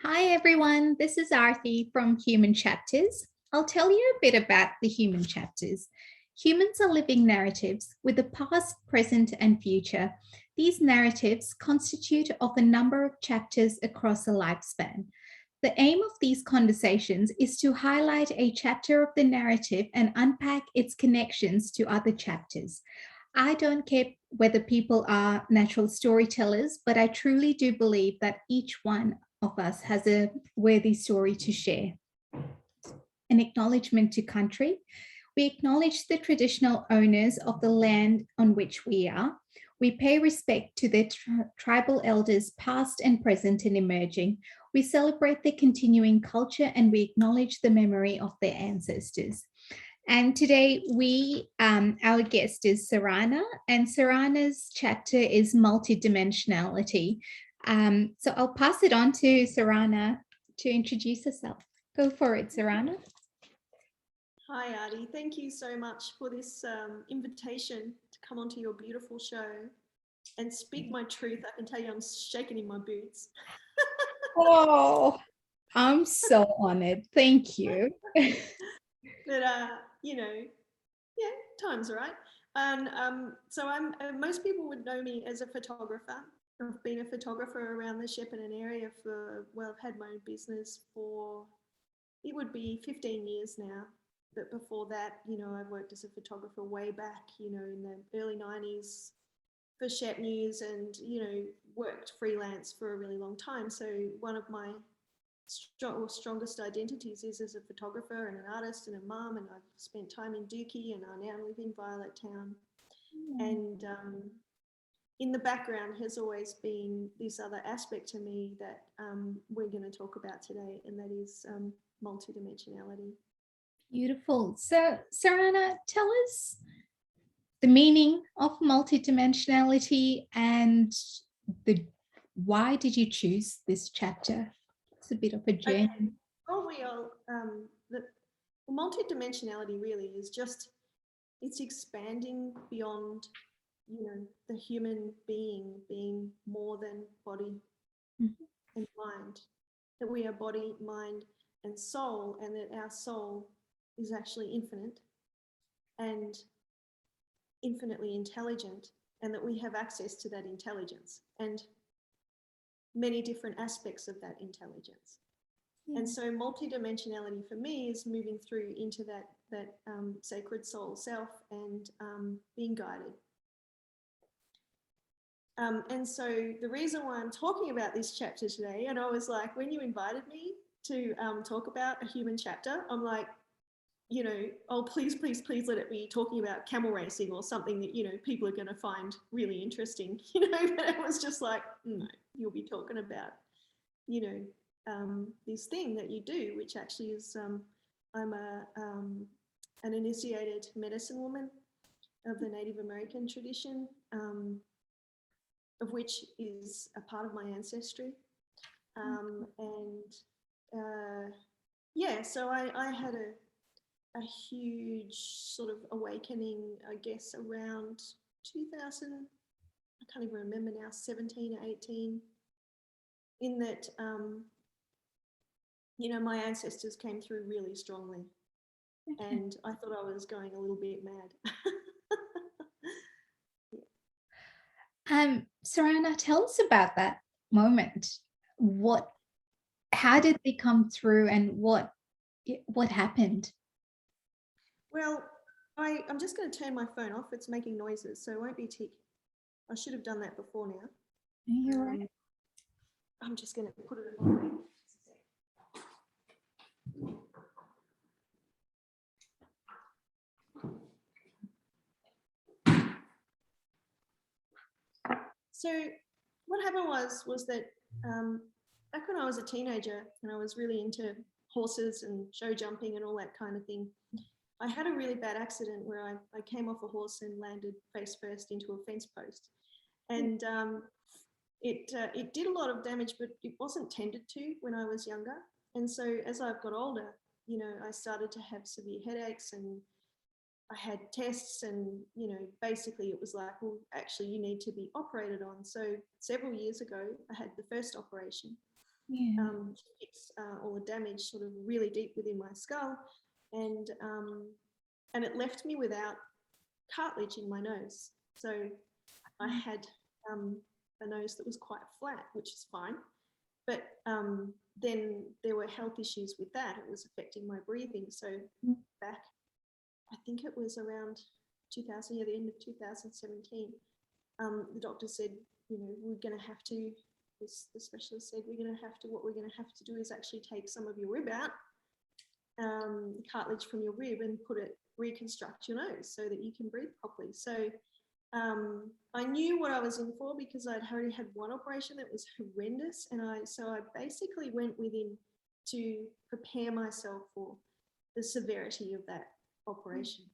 Hi everyone, this is Arthi from Human Chapters. I'll tell you a bit about the human chapters. Humans are living narratives with a past, present, and future. These narratives constitute of a number of chapters across a lifespan. The aim of these conversations is to highlight a chapter of the narrative and unpack its connections to other chapters. I don't care whether people are natural storytellers, but I truly do believe that each one of us has a worthy story to share. An acknowledgement to country. We acknowledge the traditional owners of the land on which we are. We pay respect to their tribal elders, past and present and emerging. We celebrate their continuing culture and we acknowledge the memory of their ancestors. And today our guest is Serana, and Serana's chapter is Multidimensionality. So I'll pass it on to Serana to introduce herself. Go for it, Serana. Hi, Artie. Thank you so much for this invitation to come onto your beautiful show and speak my truth. I can tell you I'm shaking in my boots. Oh, I'm so honored. Thank you. But, yeah, time's right. And so most people would know me as a photographer. I've been a photographer around the Shepparton area I've had my own business for, it would be 15 years now. But before that, I've worked as a photographer way back, in the early 90s for Shep News and, worked freelance for a really long time. So one of my strongest identities is as a photographer and an artist and a mum, and I've spent time in Dookie and I now live in Violet Town. And in the background has always been this other aspect to me that we're going to talk about today, and that is multidimensionality. Beautiful. So, Serana, tell us the meaning of multidimensionality and why did you choose this chapter? It's a bit of a journey. Okay. The multidimensionality really is just, it's expanding beyond, the human being more than body and mind. That we are body, mind, and soul, and that our soul is actually infinite and infinitely intelligent, and that we have access to that intelligence and many different aspects of that intelligence. And so multidimensionality for me is moving through into that sacred soul self and being guided. And so the reason why I'm talking about this chapter today, and I was like, when you invited me to talk about a human chapter, I'm like, oh, please let it be talking about camel racing or something that, people are going to find really interesting, but it was just like, no, you'll be talking about, this thing that you do, which actually is, I'm an initiated medicine woman of the Native American tradition, of which is a part of my ancestry. So I had a huge sort of awakening, I guess, around 2000, I can't even remember now, 17 or 18, in that, my ancestors came through really strongly. And I thought I was going a little bit mad. Serana, tell us about that moment. How did they come through and what happened? Well, I'm just going to turn my phone off. It's making noises, so it won't be tick. I should have done that before now. You're right. I'm just going to put it in my phone. So what happened was that back when I was a teenager and I was really into horses and show jumping and all that kind of thing, I had a really bad accident where I came off a horse and landed face first into a fence post. And it did a lot of damage, but it wasn't tended to when I was younger. And so as I've got older, I started to have severe headaches and I had tests and, basically it was like, well, actually you need to be operated on. So several years ago, I had the first operation. fix all the damage sort of really deep within my skull, and it left me without cartilage in my nose. So I had a nose that was quite flat, which is fine. But then there were health issues with that. It was affecting my breathing. So back, I think it was around 2000, the end of 2017, the doctor said, we're going to have to, the specialist said, what we're going to have to do is actually take some of your rib out, cartilage from your rib, and reconstruct your nose so that you can breathe properly. So I knew what I was in for because I'd already had one operation that was horrendous, and so I basically went within to prepare myself for the severity of that operation.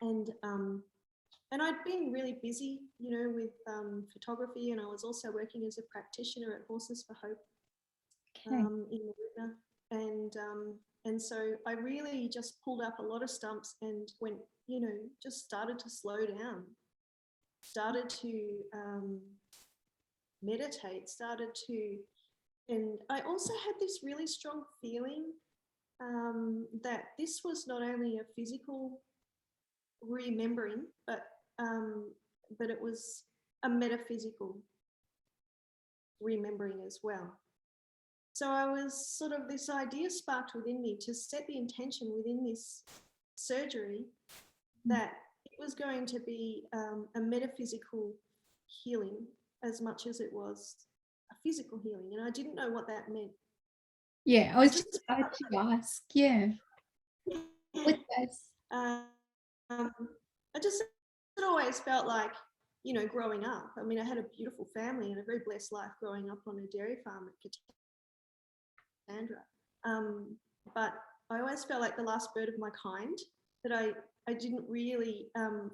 And I'd been really busy, with photography, and I was also working as a practitioner at Horses for Hope in Marina. And so I really just pulled up a lot of stumps and went, just started to slow down, started to meditate, and I also had this really strong feeling that this was not only a physical remembering, but it was a metaphysical remembering as well. So I was sort of, this idea sparked within me to set the intention within this surgery that it was going to be a metaphysical healing as much as it was a physical healing. And I didn't know what that meant. Yeah, I was just about to ask. Yeah. With this. I just always felt like, growing up, I mean, I had a beautiful family and a very blessed life growing up on a dairy farm at Cassandra. But I always felt like the last bird of my kind, that I didn't really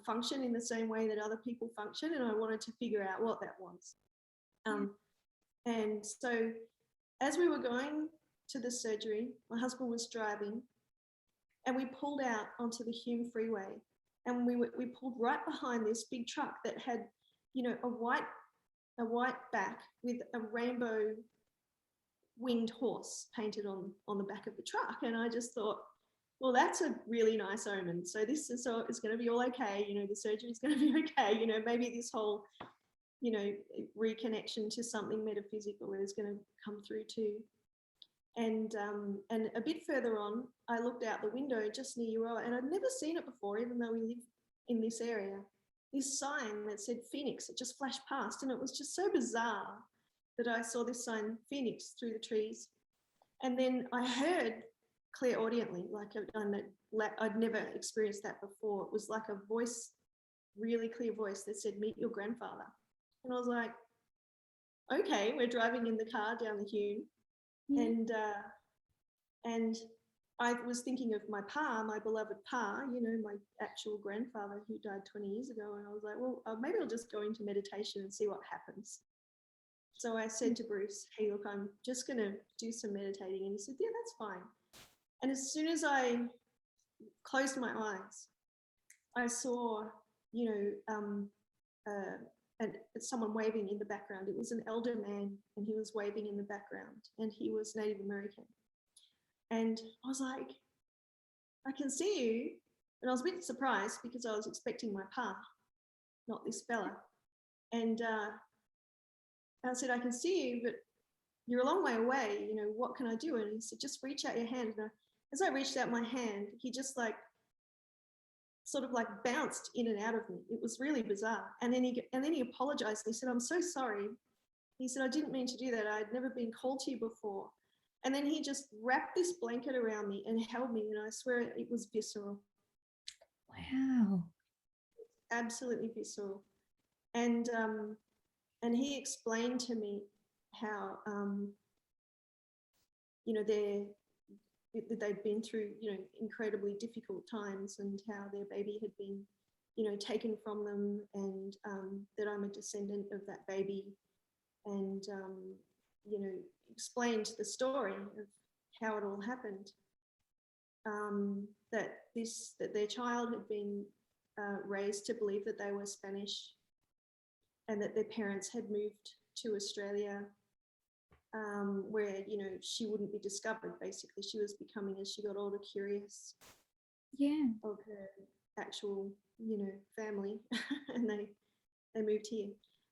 function in the same way that other people function, and I wanted to figure out what that was. And so as we were going to the surgery, my husband was driving, and we pulled out onto the Hume Freeway, and we pulled right behind this big truck that had, a white back with a rainbow winged horse painted on the back of the truck. And I just thought, well, that's a really nice omen. So this is, so it's going to be all okay. The surgery is going to be okay. Maybe this whole, reconnection to something metaphysical is going to come through too. And a bit further on, I looked out the window just near your row, and I'd never seen it before, even though we live in this area. This sign that said Phoenix, it just flashed past, and it was just so bizarre that I saw this sign Phoenix through the trees. And then I heard clairaudiently, like I'd never experienced that before. It was like a voice, really clear voice that said, "Meet your grandfather." And I was like, okay, we're driving in the car down the Hume. And I was thinking of my pa, my beloved pa, my actual grandfather who died 20 years ago. And I was like, well, maybe I'll just go into meditation and see what happens. So I said to Bruce, hey, look, I'm just going to do some meditating. And he said, yeah, that's fine. And as soon as I closed my eyes, I saw, and someone waving in the background. It was an elder man, and he was waving in the background, and he was Native American. And I was like, I can see you. And I was a bit surprised because I was expecting my pa, not this fella. And I said, I can see you, but you're a long way away. What can I do? And he said, just reach out your hand. And as I reached out my hand, he just sort of bounced in and out of me. It was really bizarre. And then he apologized. He said, I'm so sorry. He said, I didn't mean to do that. I'd never been called to you before. And then he just wrapped this blanket around me and held me. And I swear it was visceral. Wow. Absolutely visceral. And he explained to me how, they'd been through, incredibly difficult times, and how their baby had been, taken from them, and that I'm a descendant of that baby, and, explained the story of how it all happened, that their child had been raised to believe that they were Spanish, and that their parents had moved to Australia where, you know, she wouldn't be discovered. Basically, she was becoming, as she got older, curious of her actual, you know, family, and they moved here.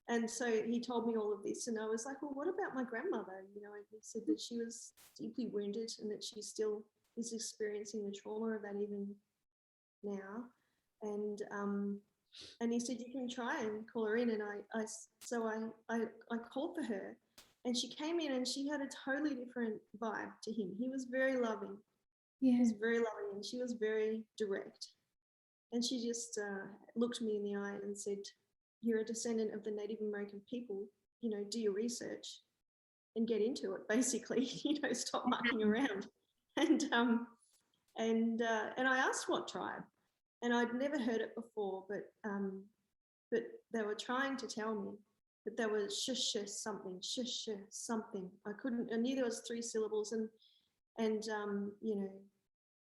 And so he told me all of this, and I was like, well, what about my grandmother? You know, and he said that she was deeply wounded and that she still is experiencing the trauma of that even now. And he said, you can try and call her in. And I called for her, and she came in, and she had a totally different vibe to him. He was very loving. He was very loving, and she was very direct. And she just looked me in the eye and said, you're a descendant of the Native American people, you know, do your research and get into it, basically, you know, stop mucking around. And I asked what tribe, and I'd never heard it before, but they were trying to tell me that there was shush something. I knew there was 3 syllables, and you know,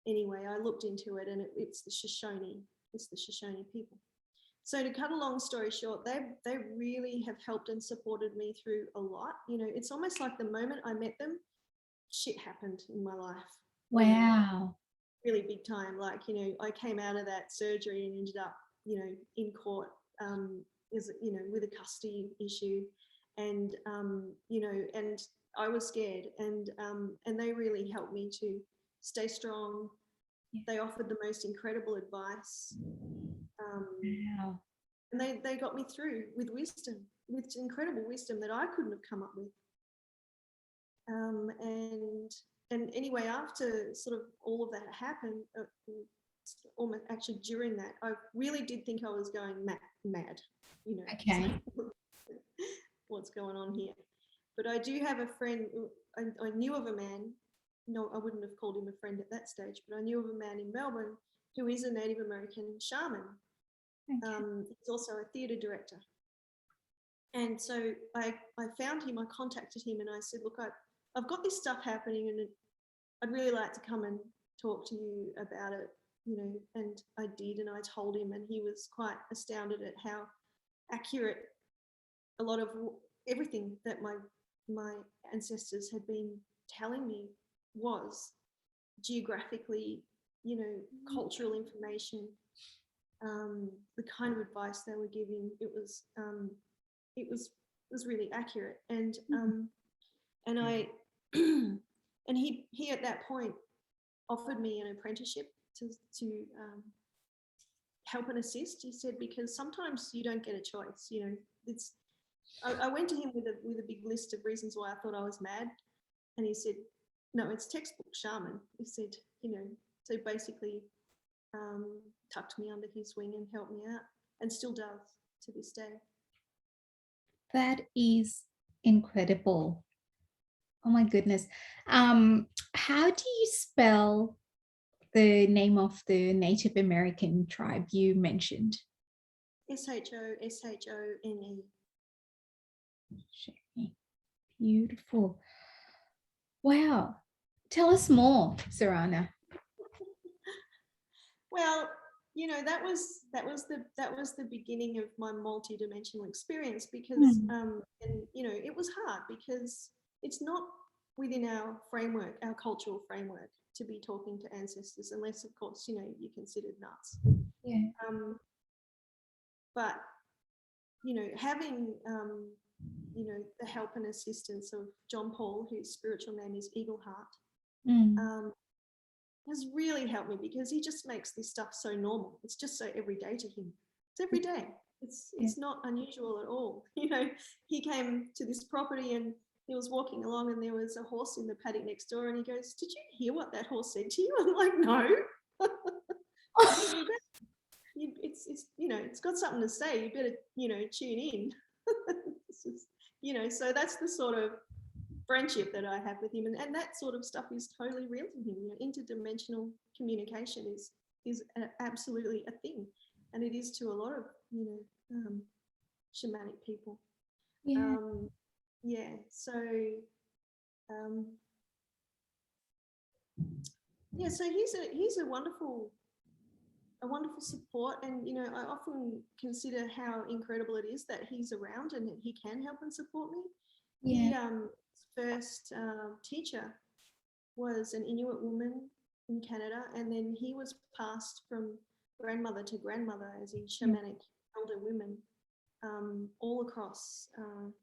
anyway, I looked into it, and it's the Shoshone people. So to cut a long story short, they really have helped and supported me through a lot. You know, it's almost like the moment I met them, shit happened in my life. Wow. Really big time. Like, you know, I came out of that surgery and ended up, you know, in court, you know, with a custody issue, and you know, and I was scared, and they really helped me to stay strong. They offered the most incredible advice. Wow. And they got me through with wisdom, with incredible wisdom that I couldn't have come up with. And anyway, after sort of all of that happened, almost actually during that, I really did think I was going mad, you know. Okay. What's going on here? But I do have a friend, I knew of a man, no, I wouldn't have called him a friend at that stage, but I knew of a man in Melbourne who is a Native American shaman. He's also a theatre director. And so I found him, I contacted him, and I said, look, I've got this stuff happening, and I'd really like to come and talk to you about it, you know. And I did, and I told him, and he was quite astounded at how accurate a lot of everything that my ancestors had been telling me was, geographically, you know, cultural information, the kind of advice they were giving. It was really accurate. And I and he at that point offered me an apprenticeship to help and assist. He said, because sometimes you don't get a choice, you know. It's I went to him with a big list of reasons why I thought I was mad, and he said, no, it's textbook shaman. He said, you know, so basically tucked me under his wing and helped me out, and still does to this day. That is incredible. Oh my goodness. How do you spell the name of the Native American tribe you mentioned? Shoshone. Beautiful. Wow. Tell us more, Serana. Well, you know, that was the beginning of my multidimensional experience, because and you know, it was hard because it's not within our framework, our cultural framework, to be talking to ancestors, unless of course, you know, you're considered nuts. Yeah. But you know, having you know, the help and assistance of John Paul, whose spiritual name is Eagle Heart, has really helped me, because he just makes this stuff so normal. It's just so everyday to him. It's every day. It's not unusual at all. You know, he came to this property and he was walking along, and there was a horse in the paddock next door, and he goes, "Did you hear what that horse said to you?" I'm like, "No." It's you know, it's got something to say. You better, you know, tune in. You know, so that's the sort of friendship that I have with him, and that sort of stuff is totally real to him. You know, interdimensional communication is absolutely a thing, and it is to a lot of, you know, shamanic people. Yeah. So yeah, so he's a wonderful support, and you know, I often consider how incredible it is that he's around and that he can help and support me. He first teacher was an Inuit woman in Canada, and then he was passed from grandmother to grandmother as in shamanic elder women all across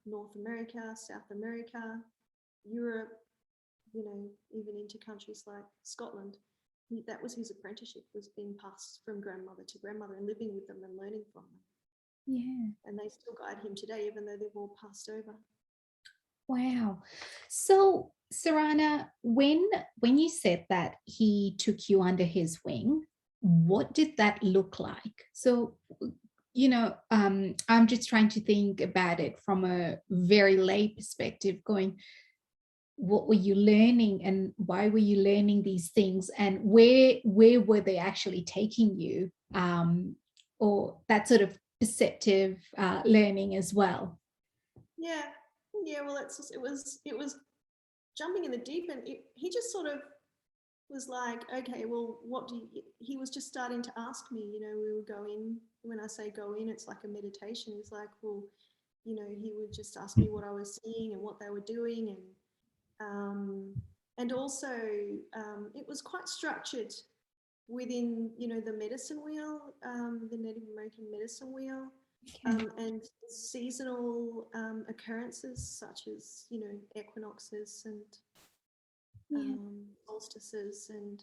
North America, South America, Europe, even into countries like Scotland. That was his apprenticeship, was being passed from grandmother to grandmother and living with them and learning from them. Yeah. And they still guide him today, even though they've all passed over. Wow. So, Serana, when you said that he took you under his wing, what did that look like? So, I'm just trying to think about it from a very lay perspective, going, what were you learning and why were you learning these things, and where were they actually taking you, or that sort of perceptive learning as well? Yeah, well, it was jumping in the deep end. He just sort of was like, okay, well, he was just starting to ask me, we would go in. When I say go in, it's like a meditation. He's like, well, he would just ask me what I was seeing and what they were doing, and also it was quite structured within, the medicine wheel, the Native American medicine wheel. Okay. And seasonal occurrences such as, equinoxes and solstices. And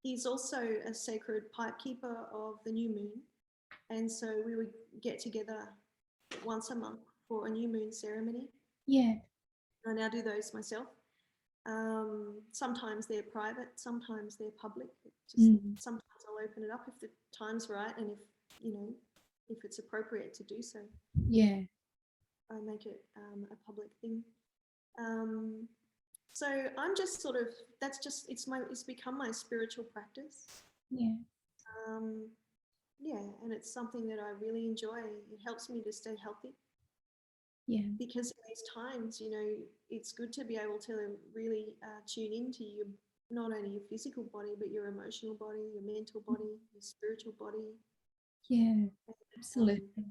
he's also a sacred pipe keeper of the new moon. And so we would get together once a month for a new moon ceremony. Yeah. I now do those myself. Sometimes they're private, sometimes they're public. Sometimes I'll open it up if the time's right and if it's appropriate to do so. Yeah. I make it a public thing. So I'm just sort of, it's become my spiritual practice. Yeah. And it's something that I really enjoy. It helps me to stay healthy. Yeah. Because in these times, it's good to be able to really tune into not only your physical body, but your emotional body, your mental body, your spiritual body. Yeah, absolutely.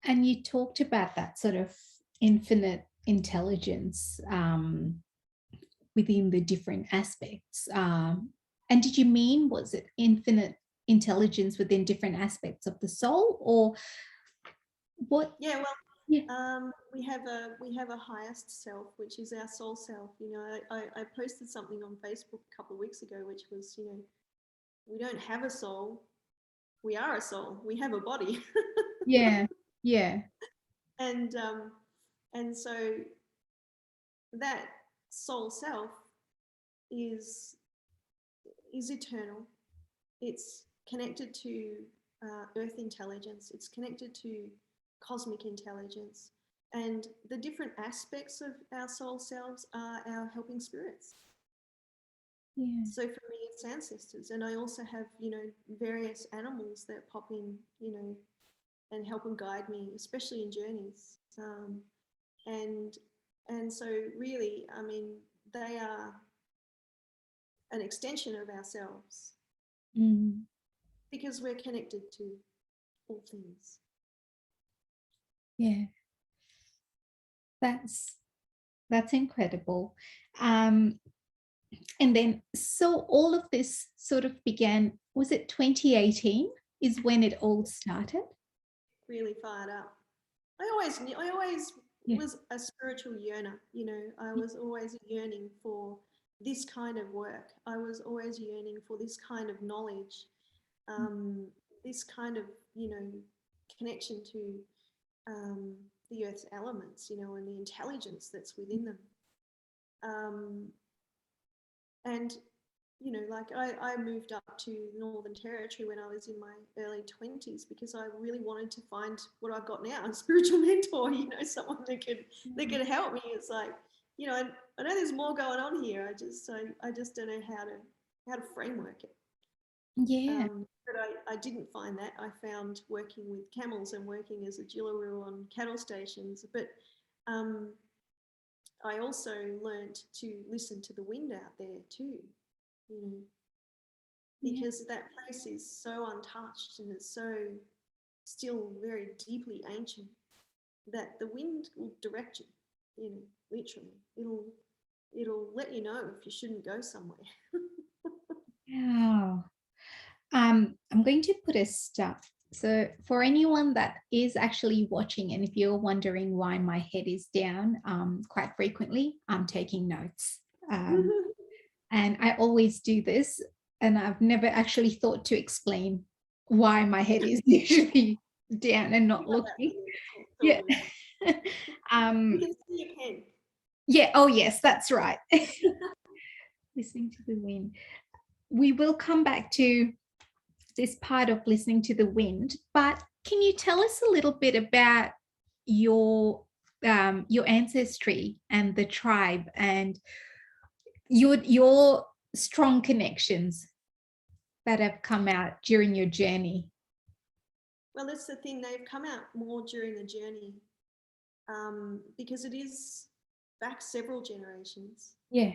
And you talked about that sort of infinite intelligence within the different aspects. And did you mean, was it infinite intelligence within different aspects of the soul, or what? Yeah, well, yeah. we have a highest self, which is our soul self. I posted something on Facebook a couple of weeks ago, which was, we don't have a soul. We are a soul. We have a body. Yeah. Yeah. And so that soul self is eternal. It's connected to earth intelligence. It's connected to cosmic intelligence. And the different aspects of our soul selves are our helping spirits. Yeah. So for me, it's ancestors. And I also have, various animals that pop in, and help and guide me, especially in journeys. And so really, I mean, they are an extension of ourselves because we're connected to all things. Yeah. That's incredible. And then, so all of this sort of began, was it 2018 is when it all started? Really fired up. I always was a spiritual yearner. I was always yearning for this kind of work. I was always yearning for this kind of knowledge, this kind of, connection to the earth's elements, and the intelligence that's within them. And like I moved up to Northern Territory when I was in my early 20s because I really wanted to find what I've got now, a spiritual mentor, someone that could help me. It's like, I know there's more going on here. I just don't know how to framework it. Yeah. But I didn't find that. I found working with camels and working as a jillaroo on cattle stations. But I also learned to listen to the wind out there too. Because that place is so untouched and it's so still very deeply ancient that the wind will direct you. you know, literally. It'll let you know if you shouldn't go somewhere. Wow. I'm going to put a stop. So for anyone that is actually watching, and if you're wondering why my head is down, quite frequently, I'm taking notes. And I always do this, and I've never actually thought to explain why my head is usually down and not looking. Yeah. You can see your pen. Yeah. Oh, yes, that's right. Listening to the wind. We will come back to this part of listening to the wind, but can you tell us a little bit about your ancestry and the tribe and your strong connections that have come out during your journey? Well, that's the thing, they've come out more during the journey, because it is back several generations. Yeah.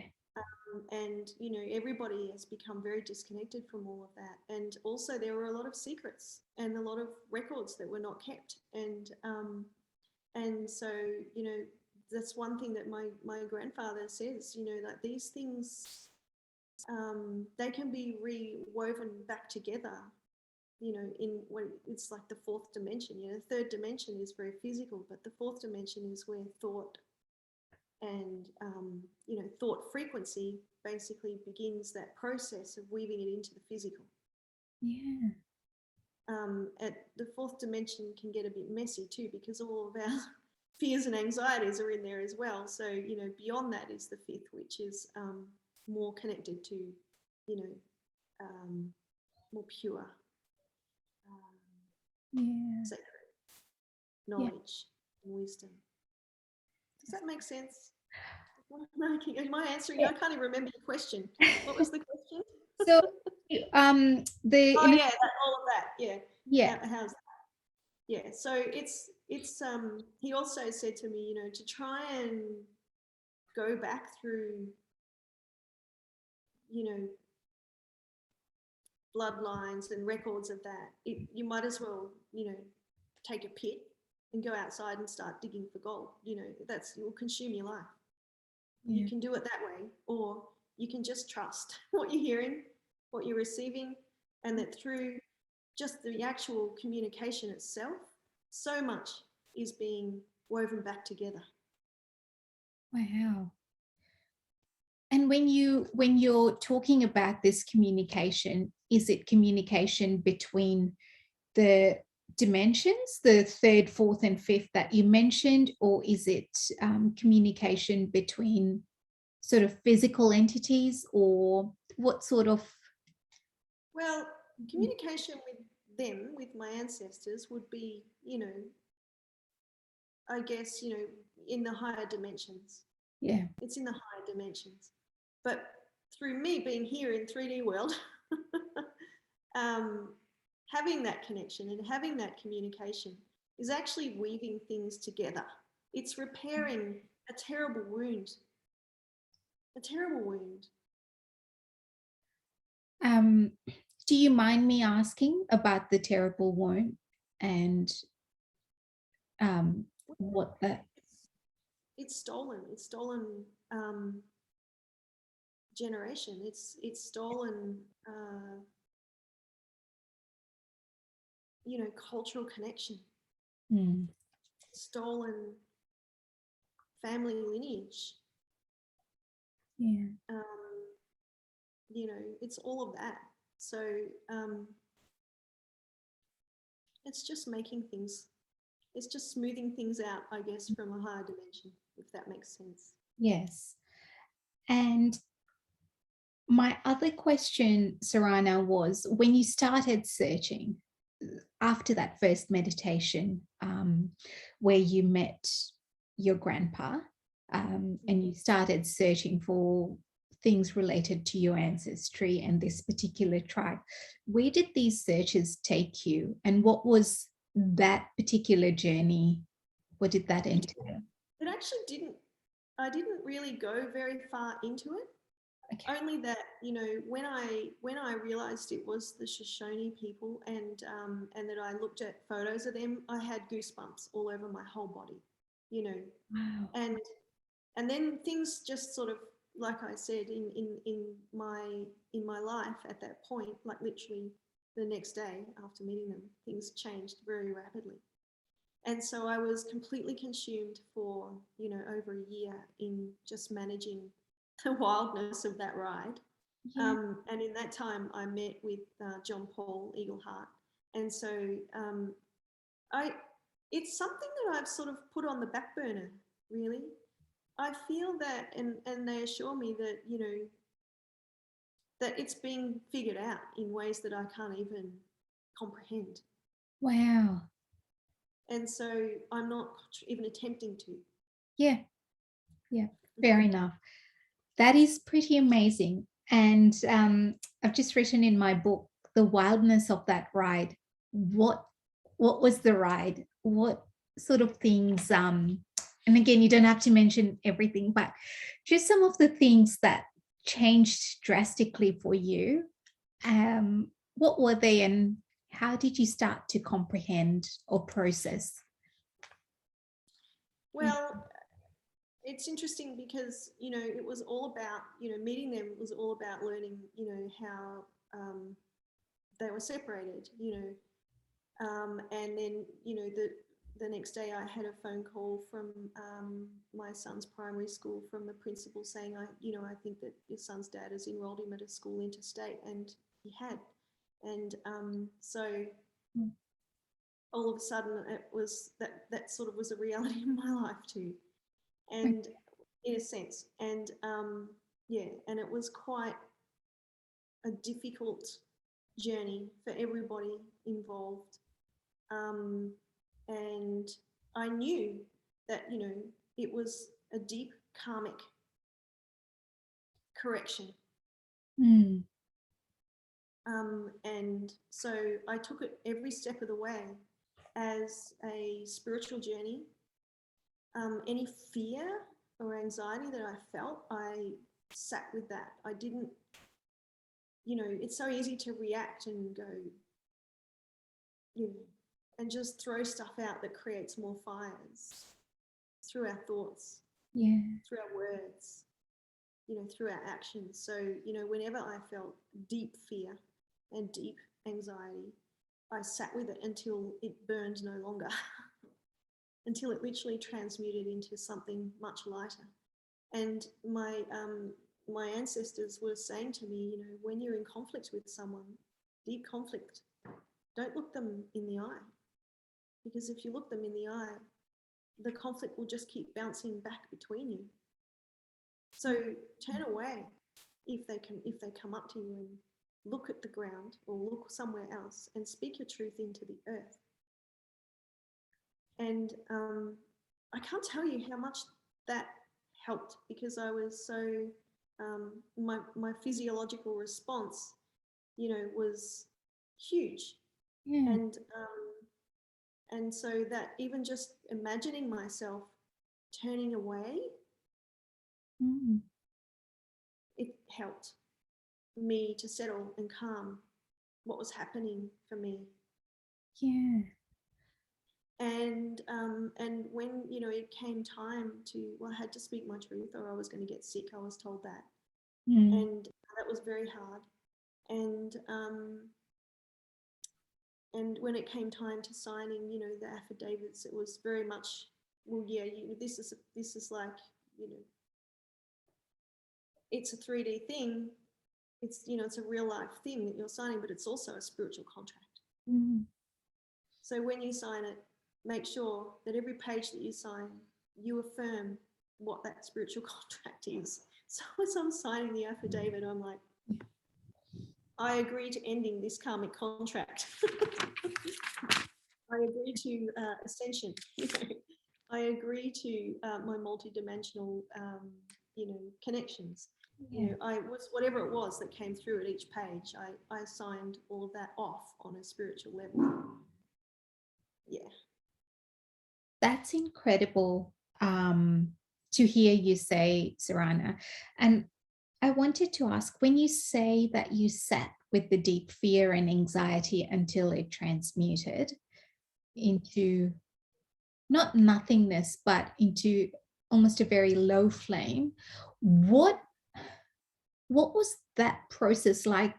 And, you know, everybody has become very disconnected from all of that. And also there were a lot of secrets and a lot of records that were not kept. And so, you know, that's one thing that my grandfather says, you know, that these things, they can be rewoven back together, you know, in when it's like the fourth dimension. You know, the third dimension is very physical, but the fourth dimension is where thought and, you know, thought frequency basically begins that process of weaving it into the physical. Yeah. At the fourth dimension can get a bit messy too, because all of our fears and anxieties are in there as well. So, you know, beyond that is the fifth, which is more connected to, you know, more pure, sacred knowledge and wisdom. Does that make sense? Am I answering? I can't even remember the question. What was the question? So, oh yeah, all of that. Yeah. Yeah. How's that? Yeah. So it's. He also said to me, you know, to try and go back through, you know, bloodlines and records of that. You might as well, you know, take a pit and go outside and start digging for gold. You know, you'll consume your life. You can do it that way, or you can just trust what you're hearing, what you're receiving, and that through just the actual communication itself, so much is being woven back together. Wow. And when you're talking about this communication, is it communication between the dimensions, the third, fourth, and fifth that you mentioned, or is it communication between sort of physical entities, or what sort of? Well, communication with them, with my ancestors, would be, you know, I guess, you know, in the higher dimensions. Yeah. It's in the higher dimensions. But through me being here in 3D world, having that connection and having that communication is actually weaving things together. It's repairing a terrible wound. A terrible wound. Do you mind me asking about the terrible wound and what that? It's stolen. It's stolen generation. It's stolen, you know, cultural connection. Stolen family lineage. Yeah. You know, it's all of that. So it's just making things, it's just smoothing things out, I guess, from a higher dimension, if that makes sense. Yes. And my other question, Serana, was when you started searching after that first meditation, where you met your grandpa, and you started searching for things related to your ancestry and this particular tribe, where did these searches take you, and what was that particular journey? What did that entail? It actually I didn't really go very far into it. Okay. Only that, you know, when I realized it was the Shoshone people, and that I looked at photos of them, I had goosebumps all over my whole body, you know. Wow. And And then things just sort of, like I said, in my life at that point, like literally the next day after meeting them, things changed very rapidly. And so I was completely consumed for, over a year in just managing the wildness of that ride. Yeah. And in that time, I met with John Paul Eagleheart. And so it's something that I've sort of put on the back burner, really. I feel that, and they assure me that, that it's being figured out in ways that I can't even comprehend. Wow. And so I'm not even attempting to. Yeah. Fair enough. That is pretty amazing. And I've just written in my book, the wildness of that ride. What was the ride? What sort of things? And again, you don't have to mention everything, but just some of the things that changed drastically for you. What were they, and how did you start to comprehend or process? Well, it's interesting because, it was all about, meeting them was all about learning, how they were separated, and then, the next day I had a phone call from my son's primary school from the principal saying, I think that your son's dad has enrolled him at a school interstate, and he had. And so all of a sudden it was that sort of was a reality in my life too. And in a sense, and and it was quite a difficult journey for everybody involved, and I knew that it was a deep karmic correction, and so I took it every step of the way as a spiritual journey. Any fear or anxiety that I felt, I sat with that. I didn't, it's so easy to react and go, and just throw stuff out that creates more fires through our thoughts, through our words, through our actions. So, whenever I felt deep fear and deep anxiety, I sat with it until it burned no longer. Until it literally transmuted into something much lighter. And my ancestors were saying to me, when you're in conflict with someone, deep conflict, don't look them in the eye. Because if you look them in the eye, the conflict will just keep bouncing back between you. So turn away if they come up to you and look at the ground or look somewhere else and speak your truth into the earth. And I can't tell you how much that helped, because I was so, my physiological response, was huge. And so that even just imagining myself turning away, it helped me to settle and calm what was happening for me. Yeah. And when, it came time to, I had to speak my truth or I was going to get sick. I was told that. And that was very hard. And when it came time to signing, the affidavits, it was very much, well, yeah, this is like, it's a 3D thing. It's, it's a real life thing that you're signing, but it's also a spiritual contract. So when you sign it, make sure that every page that you sign, you affirm what that spiritual contract is. So as I'm signing the affidavit, I'm like, I agree to ending this karmic contract. I agree to ascension. I agree to my multidimensional, connections. I was, whatever it was that came through at each page, I signed all of that off on a spiritual level. Yeah. That's incredible to hear you say, Serana. And I wanted to ask, when you say that you sat with the deep fear and anxiety until it transmuted into not nothingness, but into almost a very low flame. What was that process like?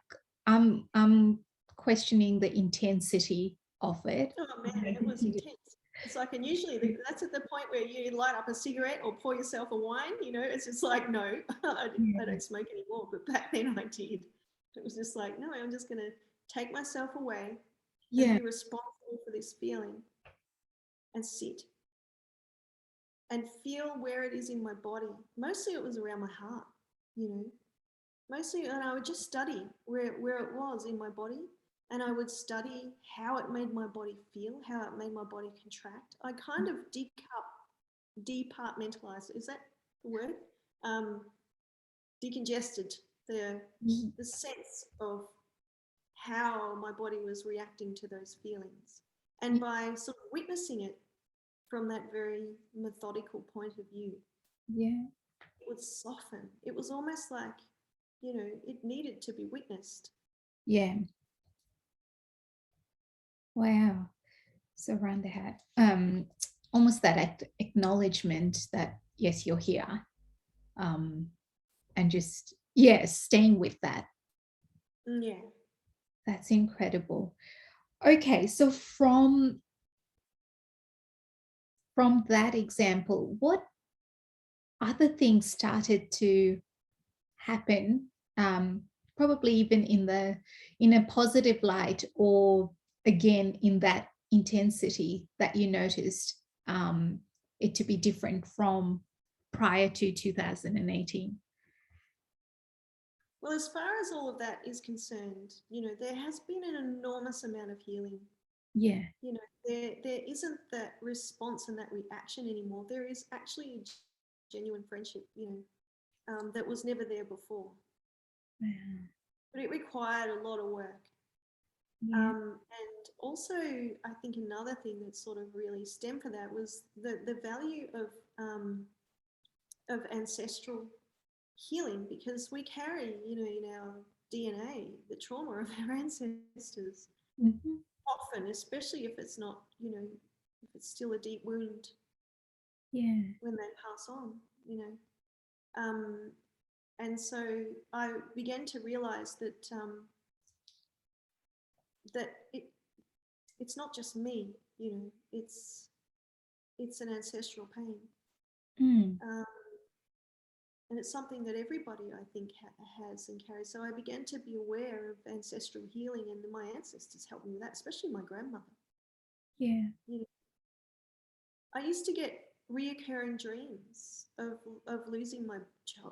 I'm questioning the intensity of it. Oh man, it was intense. It's like, and usually that's at the point where you light up a cigarette or pour yourself a wine, you know, it's just like, no, I don't smoke anymore. But back then I did. It was just like, no, I'm just going to take myself away and be responsible for this feeling and sit and feel where it is in my body. Mostly it was around my heart, you know, mostly, and I would just study where it was in my body. And I would study how it made my body feel, how it made my body contract. I kind of departmentalized, is that the word? Decongested the sense of how my body was reacting to those feelings. And by sort of witnessing it from that very methodical point of view, it would soften. It was almost like, you know, it needed to be witnessed. Yeah. Wow. So around the hat, almost that acknowledgement that, yes, you're here. And just, staying with that. Yeah. That's incredible. Okay, so from that example, what other things started to happen, probably even in a positive light, or again in that intensity that you noticed it to be different from prior to 2018? Well, as far as all of that is concerned, you know, there has been an enormous amount of healing. Yeah. You know, there isn't that response and that reaction anymore. There is actually a genuine friendship, you know, that was never there before. But it required a lot of work. And also, I think another thing that sort of really stemmed from that was the value of ancestral healing, because we carry, you know, in our DNA the trauma of our ancestors. Often, especially if it's not, you know, if it's still a deep wound. When they pass on, you know. And so I began to realize that that it's not just me, you know, it's an ancestral pain. And it's something that everybody, I think, has and carries. So I began to be aware of ancestral healing, and my ancestors helped me with that, especially my grandmother. You know, I used to get reoccurring dreams of losing my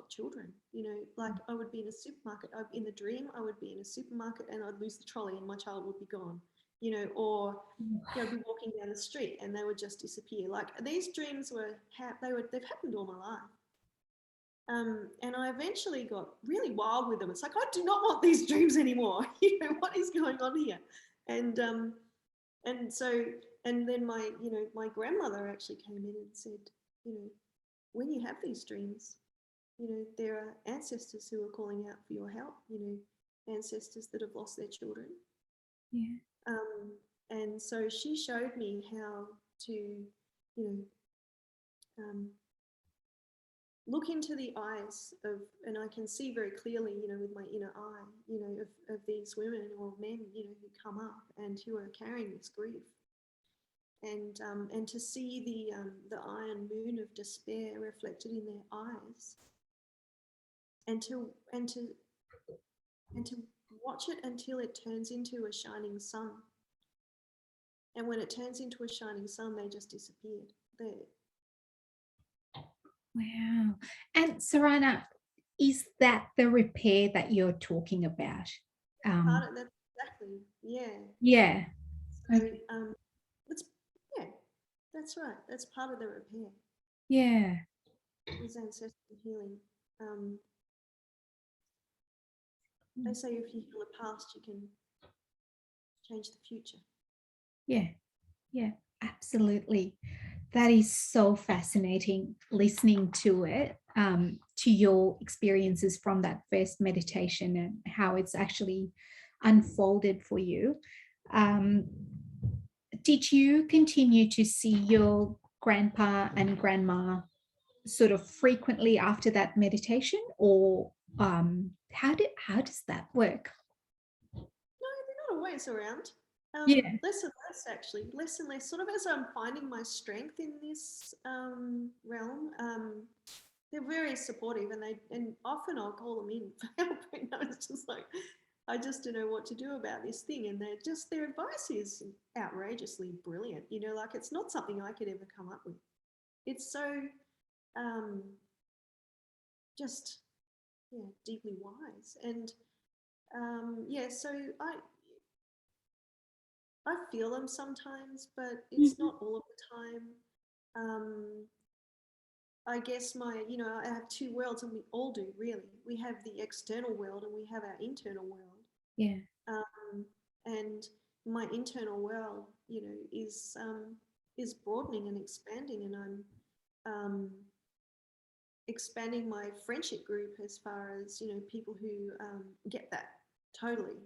children. You know, like I would be in a supermarket. In the dream, I would be in a supermarket and I'd lose the trolley and my child would be gone. You know, or I'd be walking down the street and they would just disappear. Like these dreams they've happened all my life. And I eventually got really wild with them. It's like, I do not want these dreams anymore. You know, what is going on here? And then my grandmother actually came in and said, you know, when you have these dreams, you know, there are ancestors who are calling out for your help, you know, ancestors that have lost their children. And so she showed me how to, you know, look into the eyes of, and I can see very clearly, you know, with my inner eye, you know, of these women or men, you know, who come up and who are carrying this grief, and to see the iron moon of despair reflected in their eyes, and to watch it until it turns into a shining sun. And when it turns into a shining sun, they just disappeared. Wow. And Serana, is that the repair that you're talking about? That's exactly, yeah. Yeah. So, that's right. That's part of the repair. Yeah. Is ancestral healing. They say if you heal the past, you can change the future. Yeah, absolutely. That is so fascinating, listening to it, to your experiences from that first meditation and how it's actually unfolded for you. Did you continue to see your grandpa and grandma sort of frequently after that meditation, or how does that work? No, they're not always around. Yeah. Less and less, actually. Less and less. Sort of as I'm finding my strength in this realm. They're very supportive, and often I'll call them in for help. And it's just like, I just don't know what to do about this thing, and their advice is outrageously brilliant. You know, like it's not something I could ever come up with. It's so just deeply wise, and so I feel them sometimes, but it's Mhm. not all of the time. I guess I have two worlds, and we all do, really. We have the external world and we have our internal world. Yeah. And my internal world, is broadening and expanding, and I'm expanding my friendship group as far as, people who get that totally.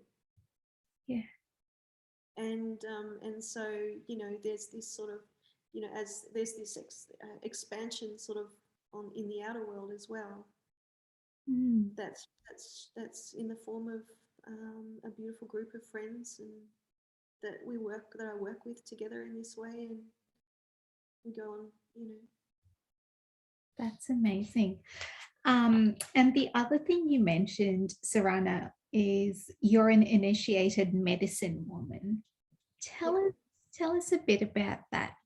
Yeah. And so, there's this sort of, as there's this expansion sort of in the outer world as well. Mm. That's in the form of a beautiful group of friends, and that I work with together in this way, and we go on, That's amazing. And the other thing you mentioned, Serana, is you're an initiated medicine woman. Yeah. Tell us a bit about that.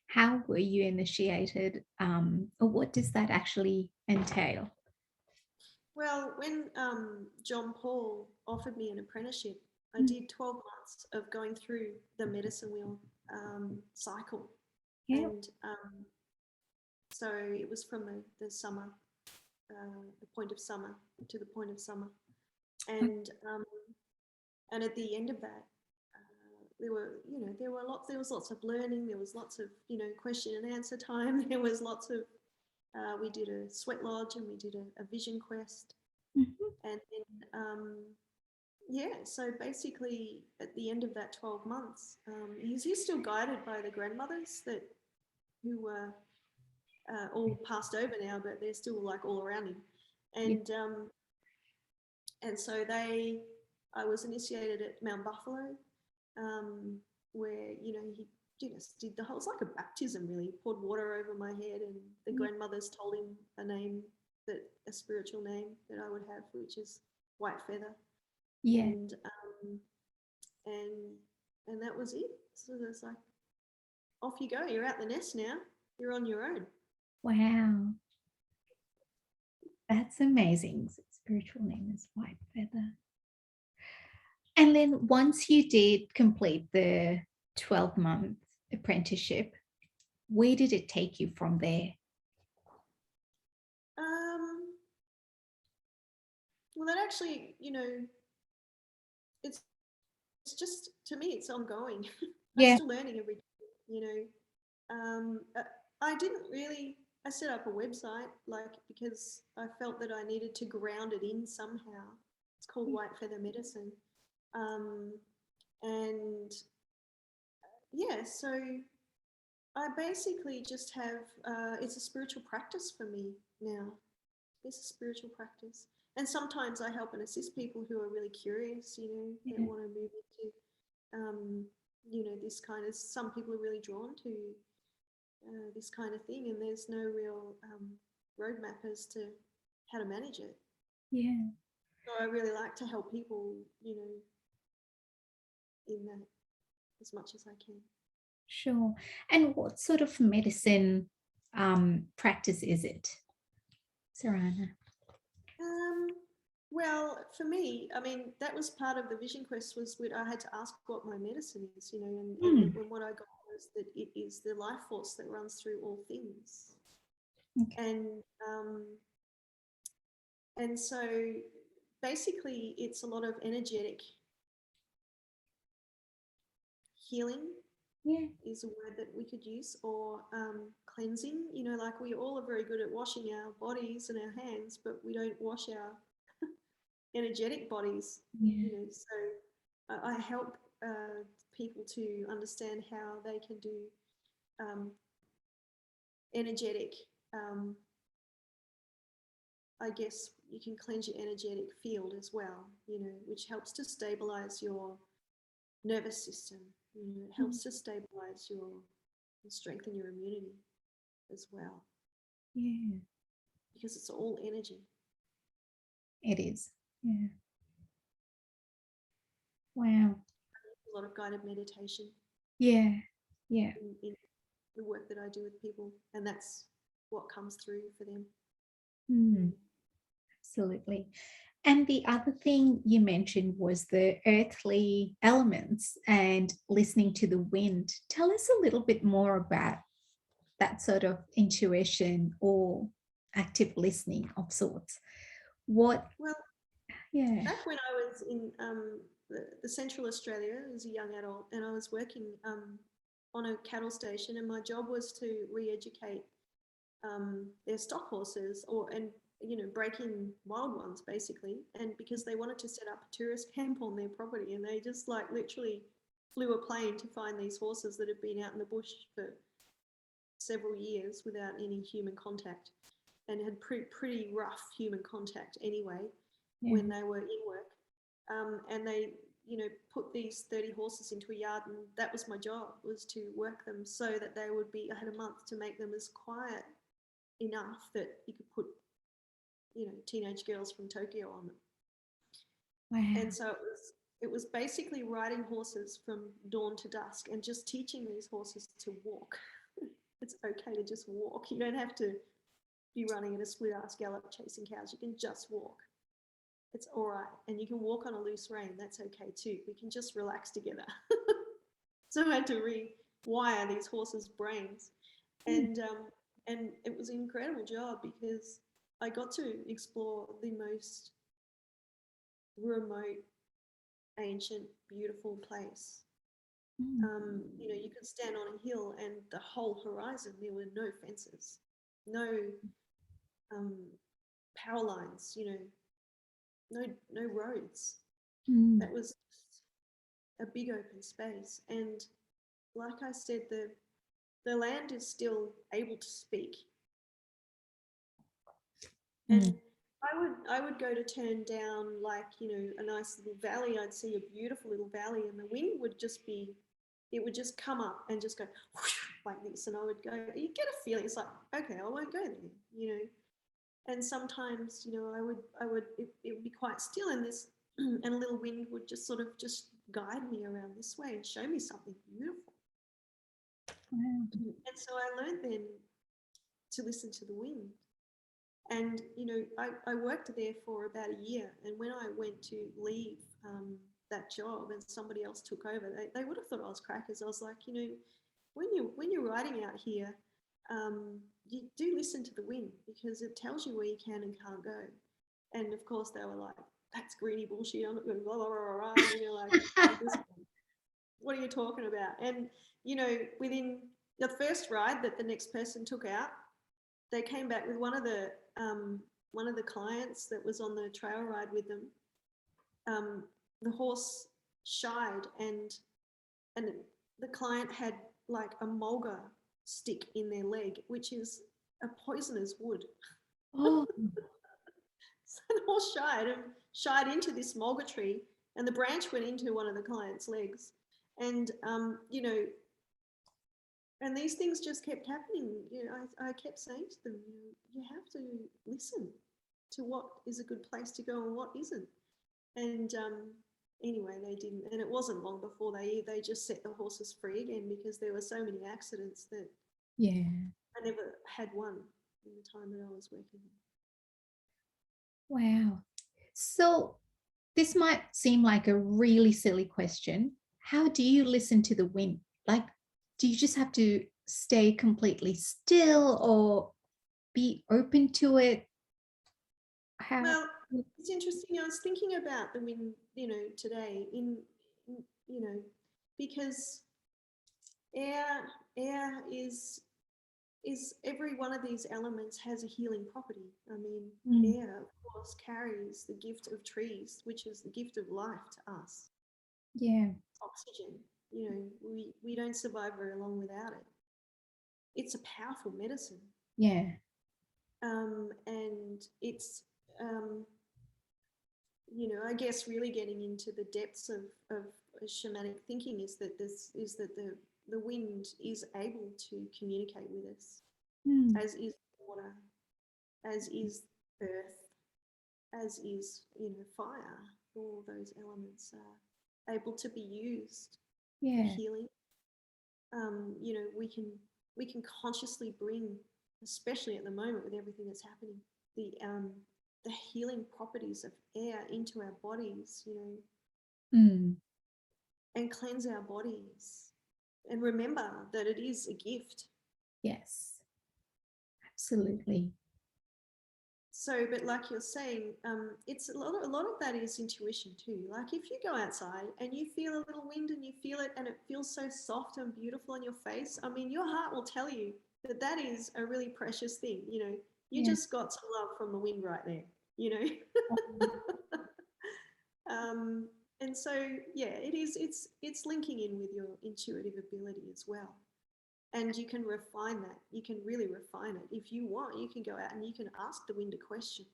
How were you initiated? Or what does that actually entail? Well, when John Paul offered me an apprenticeship, I Mm. did 12 months of going through the medicine wheel cycle. Yeah. And so it was from the summer, the point of summer to the point of summer. And at the end of that, there was lots of learning. There was lots of, question and answer time. There was lots of, we did a sweat lodge, and we did a vision quest. Mhm. And then, so basically at the end of that 12 months, he's still guided by the grandmothers who were all passed over now, but they're still like all around him. And so I was initiated at Mount Buffalo, where, he just did the whole, it's like a baptism really. He poured water over my head, and the grandmothers told him a spiritual name that I would have, which is White Feather. Yeah. And that was it. So it's like, off you go. You're out the nest now. You're on your own. Wow. That's amazing. Spiritual name is White Feather. And then once you did complete the 12-month apprenticeship, where did it take you from there? Well, that actually, it's just, to me, it's ongoing. I'm Yeah. still learning every day, I didn't really, I set up a website, because I felt that I needed to ground it in somehow. It's called White Feather Medicine. And so I basically just have, it's a spiritual practice for me now. It's a spiritual practice. And sometimes I help and assist people who are really curious, that want to move into, this kind of, some people are really drawn to this kind of thing, and there's no real roadmap as to how to manage it. Yeah. So I really like to help people, in that as much as I can. Sure. And what sort of medicine practice is it, Serana? Well, for me, I mean, that was part of the vision quest, was I had to ask what my medicine is, and what I got was that it is the life force that runs through all things. Okay. And so basically it's a lot of energetic healing. Yeah, is a word that we could use, or cleansing. Like we all are very good at washing our bodies and our hands, but we don't wash our energetic bodies. Yeah. So I help people to understand how they can do energetic I guess you can cleanse your energetic field as well, which helps to stabilize your nervous system. It helps to stabilize and strengthen your immunity as well. Yeah. Because it's all energy. It is. Yeah. Wow. A lot of guided meditation. Yeah. Yeah. In the work that I do with people, and that's what comes through for them. Absolutely. And the other thing you mentioned was the earthly elements and listening to the wind. Tell us a little bit more about that sort of intuition or active listening of sorts. Back when I was in the Central Australia as a young adult, and I was working on a cattle station, and my job was to re-educate their stock horses and breaking wild ones basically, and because they wanted to set up a tourist camp on their property, and they just like literally flew a plane to find these horses that had been out in the bush for several years without any human contact, and had pretty rough human contact anyway when they were in work, and they put these 30 horses into a yard, and that was my job, was to work them so that they would be, I had a month to make them as quiet enough that you could put teenage girls from Tokyo on them. Wow. And so it was basically riding horses from dawn to dusk and just teaching these horses to walk. It's okay to just walk. You don't have to be running at a split ass gallop chasing cows. You can just walk. It's all right. And you can walk on a loose rein. That's okay too. We can just relax together. So I had to rewire these horses' brains. And it was an incredible job because I got to explore the most remote, ancient, beautiful place. You could stand on a hill and the whole horizon, there were no fences, no power lines, no roads. That was a big open space. And like I said, the land is still able to speak. And I would go to turn down like, a nice little valley. I'd see a beautiful little valley, and the wind would would just come up and just go whoosh, like this. And I would go, you get a feeling, it's like, okay, I won't go there, And sometimes, it would be quite still, and and a little wind would just sort of just guide me around this way and show me something beautiful. And so I learned then to listen to the wind. And, I worked there for about a year. And when I went to leave that job and somebody else took over, they would have thought I was crackers. I was like, when you're riding out here, you do listen to the wind because it tells you where you can and can't go. And of course they were like, that's greeny bullshit. I'm not going blah, blah, blah, blah. And you're like, what are you talking about? And, within the first ride that the next person took out, they came back with one of the clients that was on the trail ride with them. The horse shied, and the client had like a mulga stick in their leg, which is a poisonous wood. Oh. So the horse shied into this mulga tree, and the branch went into one of the client's legs, and and these things just kept happening. I kept saying to them, you have to listen to what is a good place to go and what isn't. And anyway, they didn't. And it wasn't long before they just set the horses free again, because there were so many accidents that I never had one in the time that I was working. Wow. So this might seem like a really silly question. How do you listen to the wind? Like, do you just have to stay completely still or be open to it? Well, it's interesting. I was thinking about the wind, today in because air is every one of these elements has a healing property. I mean, air, of course, carries the gift of trees, which is the gift of life to us. Yeah. Oxygen. We don't survive very long without it. It's a powerful medicine. Yeah. And it's, I guess really getting into the depths of shamanic thinking is that the wind is able to communicate with us, as is water, as is earth, as is fire. All those elements are able to be used for healing. We can consciously bring, especially at the moment with everything that's happening, the healing properties of air into our bodies, and cleanse our bodies, and remember that it is a gift. Yes, absolutely. So, but like you're saying, it's a lot of that is intuition too. Like if you go outside and you feel a little wind and you feel it and it feels so soft and beautiful on your face, I mean, your heart will tell you that that is a really precious thing. You just got some love from the wind right there, And so, yeah, it's linking in with your intuitive ability as well. And you can refine that. You can really refine it. If you want, you can go out and you can ask the wind a question.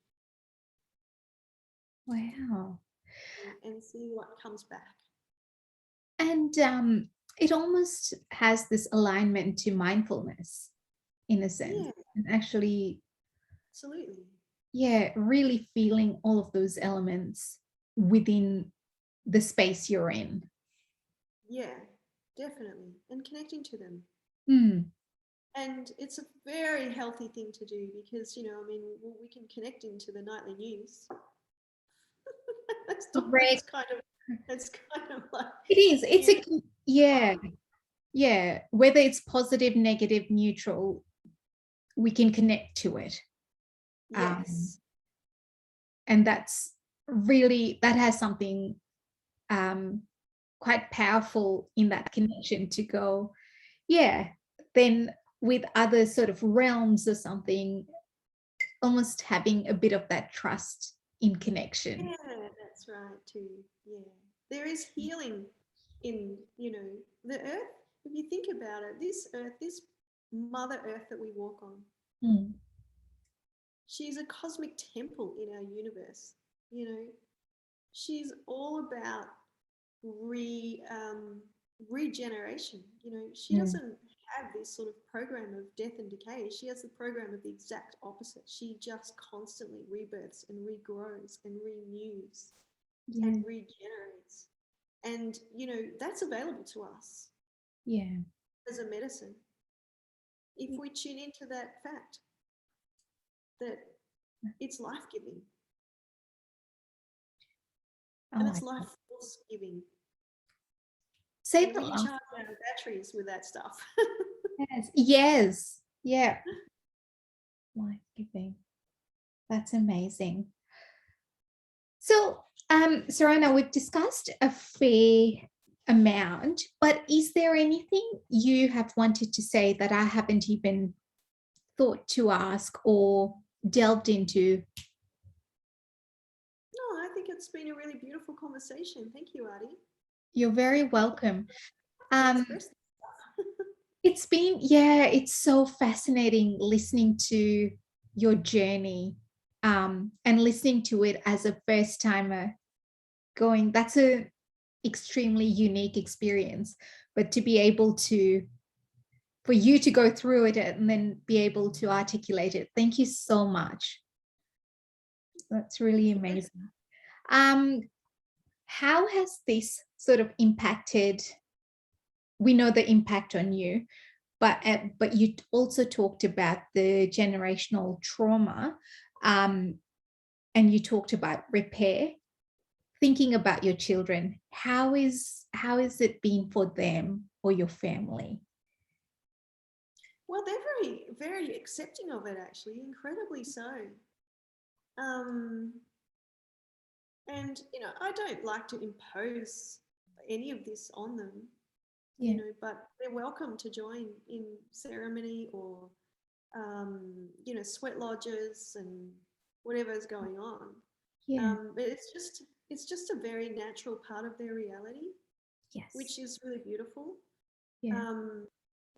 Wow. And see what comes back. And it almost has this alignment to mindfulness in a sense. Yeah. And actually, absolutely. Yeah, really feeling all of those elements within the space you're in. Yeah, definitely. And connecting to them. And it's a very healthy thing to do because, we can connect into the nightly news. That's kind of like it is. It's yeah. Whether it's positive, negative, neutral, we can connect to it. Yes. And that's really, that has something quite powerful in that connection to go, then with other sort of realms or something, almost having a bit of that trust in connection. Yeah, that's right too. Yeah. There is healing in, the earth. If you think about it, this earth, this Mother Earth that we walk on, she's a cosmic temple in our universe. She's all about regeneration. She doesn't have this sort of program of death and decay. She has the program of the exact opposite. She just constantly rebirths and regrows and renews and regenerates. And, that's available to us. Yeah. As a medicine. If we tune into that fact that it's life-giving. And it's life force giving. Say we charge our batteries with that stuff. Yes. Yeah. Life giving. That's amazing. So, Serana, we've discussed a fair amount, but is there anything you have wanted to say that I haven't even thought to ask or delved into? No, I think it's been a really beautiful conversation. Thank you, Artie. You're very welcome. It's been, it's so fascinating listening to your journey and listening to it as a first timer going, that's a extremely unique experience, but to be able to, for you to go through it and then be able to articulate it. Thank you so much. That's really amazing. How has this sort of impacted, we know the impact on you, but you also talked about the generational trauma, and you talked about repair. Thinking about your children, how is it been for them or your family? Well, they're very, very accepting of it, actually, incredibly so. And, I don't like to impose any of this on them, but they're welcome to join in ceremony or, sweat lodges and whatever's going on. But it's just a very natural part of their reality, which is really beautiful.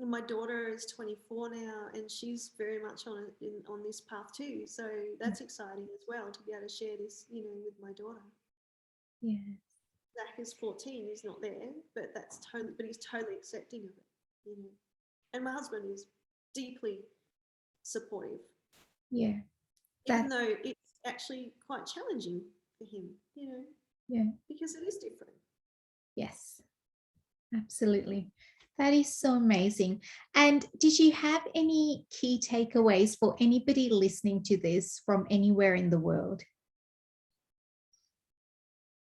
my daughter is 24 now, and she's very much on this path too. So that's exciting as well, to be able to share this, you know, with my daughter. Yeah. Zach is 14, he's not there, but he's totally accepting of it, you know. And my husband is deeply supportive. Yeah. Even though it's actually quite challenging for him, you know. Yeah. Because it is different. Yes. Absolutely. That is so amazing. And did you have any key takeaways for anybody listening to this from anywhere in the world?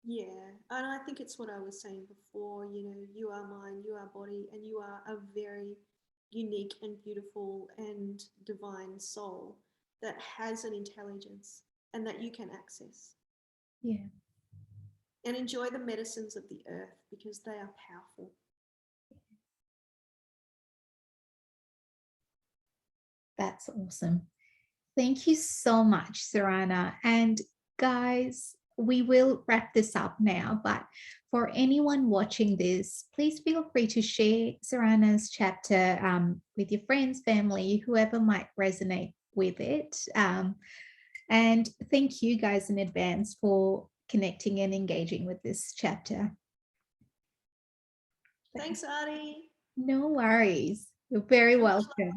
Yeah, and I think it's what I was saying before, you know, you are mind, you are body, and you are a very unique and beautiful and divine soul that has an intelligence and that you can access. Yeah. And enjoy the medicines of the earth, because they are powerful. That's awesome. Thank you so much, Serana. And guys, we will wrap this up now, but for anyone watching this, please feel free to share Serana's chapter with your friends, family, whoever might resonate with it. And thank you guys in advance for connecting and engaging with this chapter. Thanks, Artie. No worries. You're very welcome.